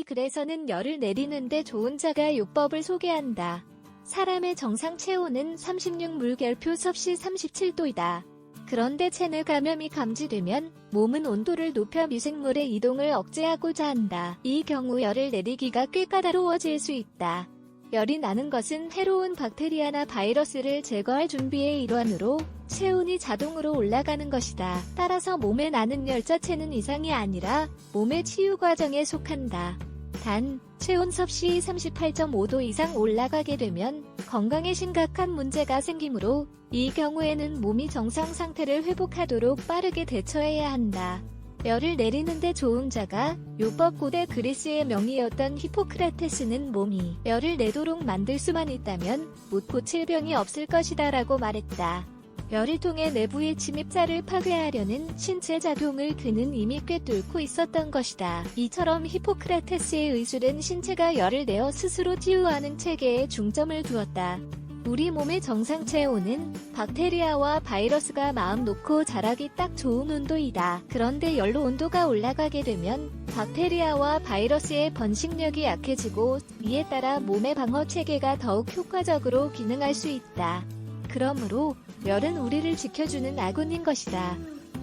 글에서는 열을 내리는데 좋은 자가요법을 소개한다. 사람의 정상 체온은 36물결표 섭씨 37도이다. 그런데 체내 감염이 감지되면 몸은 온도를 높여 미생물의 이동을 억제하고자 한다. 이 경우 열을 내리기가 꽤 까다로워질 수 있다. 열이 나는 것은 해로운 박테리아나 바이러스를 제거할 준비의 일환으로 체온이 자동으로 올라가는 것이다. 따라서 몸에 나는 열 자체는 이상이 아니라 몸의 치유 과정에 속한다. 단, 체온 섭씨 38.5도 이상 올라가게 되면 건강에 심각한 문제가 생기므로 이 경우에는 몸이 정상 상태를 회복하도록 빠르게 대처해야 한다. 열을 내리는데 좋은 자가 요법 고대 그리스의 명의였던 히포크라테스는 몸이 열을 내도록 만들 수만 있다면 못 고칠 병이 없을 것이다 라고 말했다. 열을 통해 내부의 침입자를 파괴하려는 신체 작용을 그는 이미 꿰뚫고 있었던 것이다. 이처럼 히포크라테스의 의술은 신체가 열을 내어 스스로 치유하는 체계에 중점을 두었다. 우리 몸의 정상 체온은 박테리아와 바이러스가 마음 놓고 자라기 딱 좋은 온도이다. 그런데 열로 온도가 올라가게 되면 박테리아와 바이러스의 번식력이 약해지고 이에 따라 몸의 방어 체계가 더욱 효과적으로 기능할 수 있다. 그러므로 열은 우리를 지켜주는 아군인 것이다.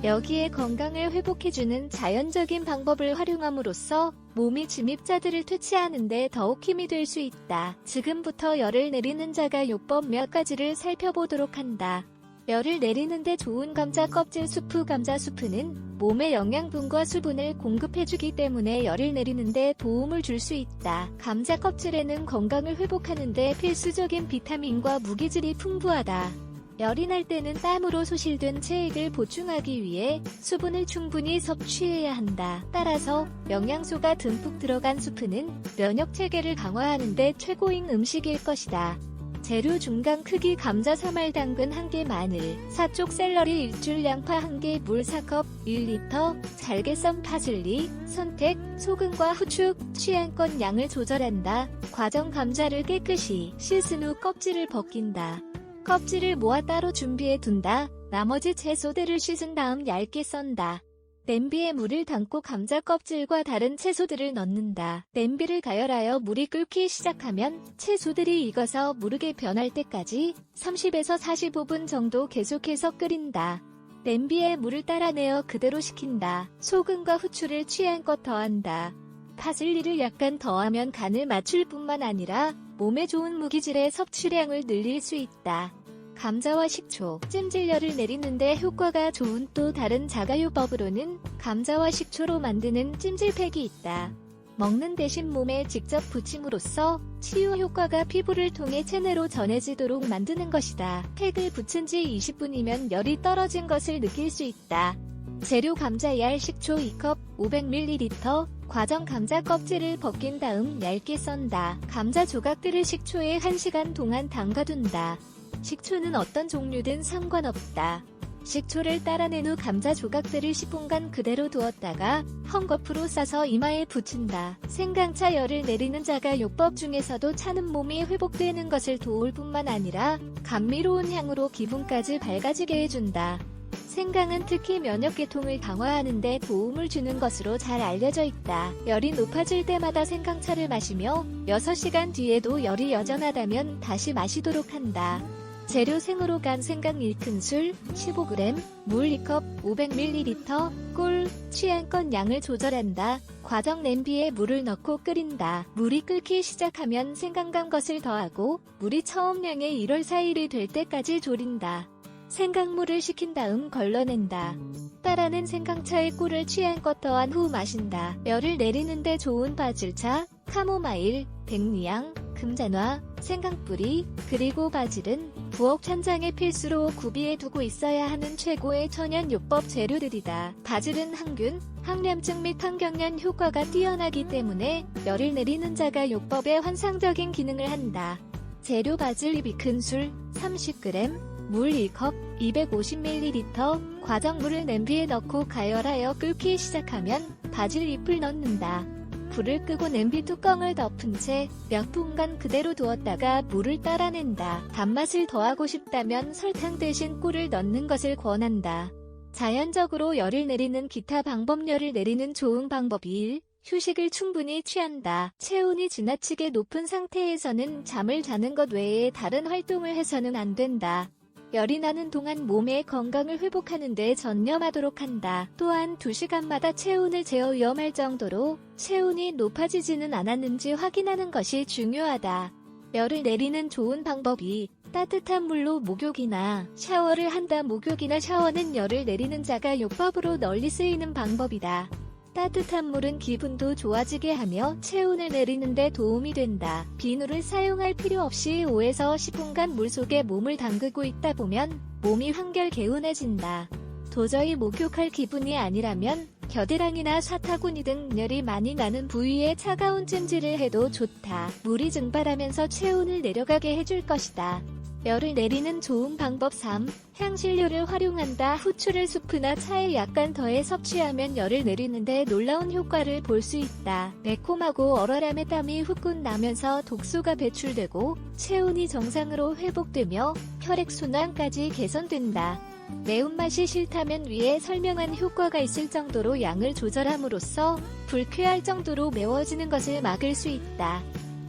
여기에 건강을 회복해주는 자연적인 방법을 활용함으로써 몸이 침입자들을 퇴치하는 데 더욱 힘이 될 수 있다. 지금부터 열을 내리는 자가요법 몇 가지를 살펴보도록 한다. 열을 내리는데 좋은 감자 껍질 수프. 감자 수프는 몸에 영양분과 수분을 공급해주기 때문에 열을 내리는데 도움을 줄 수 있다. 감자 껍질에는 건강을 회복하는 데 필수적인 비타민과 무기질이 풍부하다. 열이 날 때는 땀으로 소실된 체액을 보충하기 위해 수분을 충분히 섭취해야 한다. 따라서 영양소가 듬뿍 들어간 수프는 면역 체계를 강화하는 데 최고인 음식일 것이다. 재료 중간 크기 감자 3알, 당근 1개, 마늘, 사쪽 샐러리 1줄, 양파 1개, 물 4컵, 1리터, 잘게 썬 파슬리, 선택, 소금과 후추, 취향껏 양을 조절한다. 과정 감자를 깨끗이 씻은 후 껍질을 벗긴다. 껍질을 모아 따로 준비해 둔다. 나머지 채소들을 씻은 다음 얇게 썬다. 냄비에 물을 담고 감자 껍질과 다른 채소들을 넣는다. 냄비를 가열하여 물이 끓기 시작하면 채소들이 익어서 무르게 변할 때까지 30에서 45분 정도 계속해서 끓인다. 냄비에 물을 따라내어 그대로 식힌다. 소금과 후추를 취향껏 더한다. 파슬리를 약간 더하면 간을 맞출 뿐만 아니라 몸에 좋은 무기질의 섭취량을 늘릴 수 있다. 감자와 식초, 찜질열을 내리는데 효과가 좋은 또 다른 자가요법으로는 감자와 식초로 만드는 찜질팩이 있다. 먹는 대신 몸에 직접 붙임으로써 치유 효과가 피부를 통해 체내로 전해지도록 만드는 것이다. 팩을 붙인 지 20분이면 열이 떨어진 것을 느낄 수 있다. 재료 감자알, 식초 2컵, 500ml, 과정 감자 껍질을 벗긴 다음 얇게 썬다. 감자 조각들을 식초에 1시간 동안 담가둔다. 식초는 어떤 종류든 상관없다. 식초를 따라낸 후 감자 조각들을 10분간 그대로 두었다가 헝겊으로 싸서 이마에 붙인다. 생강차 열을 내리는 자가요법 중에서도 차는 몸이 회복되는 것을 도울 뿐만 아니라 감미로운 향으로 기분까지 밝아지게 해준다. 생강은 특히 면역계통을 강화하는 데 도움을 주는 것으로 잘 알려져 있다. 열이 높아질 때마다 생강차를 마시며 6시간 뒤에도 열이 여전하다면 다시 마시도록 한다. 재료 생으로 간 생강 1큰술, 15g, 물 2컵, 500ml, 꿀, 취향껏 양을 조절한다. 과정 냄비에 물을 넣고 끓인다. 물이 끓기 시작하면 생강 간 것을 더하고 물이 처음량의 1월 4일이 될 때까지 졸인다. 생강물을 식힌 다음 걸러낸다. 따라낸 생강차에 꿀을 취향껏 더한 후 마신다. 열을 내리는데 좋은 바질차, 카모마일, 백리향, 금잔화, 생강뿌리, 그리고 바질은 부엌 천장에 필수로 구비해 두고 있어야 하는 최고의 천연요법 재료들이다. 바질은 항균, 항염증 및 항경련 효과가 뛰어나기 때문에 열을 내리는 자가요법에 환상적인 기능을 한다. 재료 바질 잎 2큰술, 30g, 물 1컵, 250ml, 과정물을 냄비에 넣고 가열하여 끓기 시작하면 바질 잎을 넣는다. 불을 끄고 냄비 뚜껑을 덮은 채 몇 분간 그대로 두었다가 물을 따라낸다. 단맛을 더하고 싶다면 설탕 대신 꿀을 넣는 것을 권한다. 자연적으로 열을 내리는 기타 방법. 열을 내리는 좋은 방법 1. 휴식을 충분히 취한다. 체온이 지나치게 높은 상태에서는 잠을 자는 것 외에 다른 활동을 해서는 안 된다. 열이 나는 동안 몸의 건강을 회복하는 데 전념하도록 한다. 또한 2시간마다 체온을 재어 위험할 정도로 체온이 높아지지는 않았는지 확인하는 것이 중요하다. 열을 내리는 좋은 방법이 따뜻한 물로 목욕이나 샤워를 한다. 목욕이나 샤워는 열을 내리는 자가요법으로 널리 쓰이는 방법이다. 따뜻한 물은 기분도 좋아지게 하며 체온을 내리는 데 도움이 된다. 비누를 사용할 필요 없이 5에서 10분간 물속에 몸을 담그고 있다 보면 몸이 한결 개운해진다. 도저히 목욕할 기분이 아니라면 겨드랑이나 사타구니 등 열이 많이 나는 부위에 차가운 찜질을 해도 좋다. 물이 증발하면서 체온을 내려가게 해줄 것이다. 열을 내리는 좋은 방법 3. 향신료를 활용한다. 후추를 수프나 차에 약간 더해 섭취하면 열을 내리는데 놀라운 효과를 볼 수 있다. 매콤하고 얼얼함에 땀이 훅훅 나면서 독소가 배출되고 체온이 정상으로 회복되며 혈액순환까지 개선된다. 매운맛이 싫다면 위에 설명한 효과가 있을 정도로 양을 조절함으로써 불쾌할 정도로 매워지는 것을 막을 수 있다.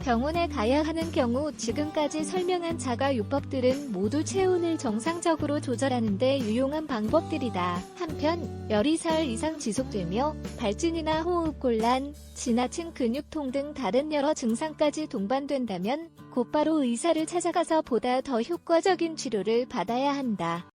병원에 가야 하는 경우 지금까지 설명한 자가요법들은 모두 체온을 정상적으로 조절하는 데 유용한 방법들이다. 한편 열이 사흘 이상 지속되며 발진이나 호흡곤란, 지나친 근육통 등 다른 여러 증상까지 동반된다면 곧바로 의사를 찾아가서 보다 더 효과적인 치료를 받아야 한다.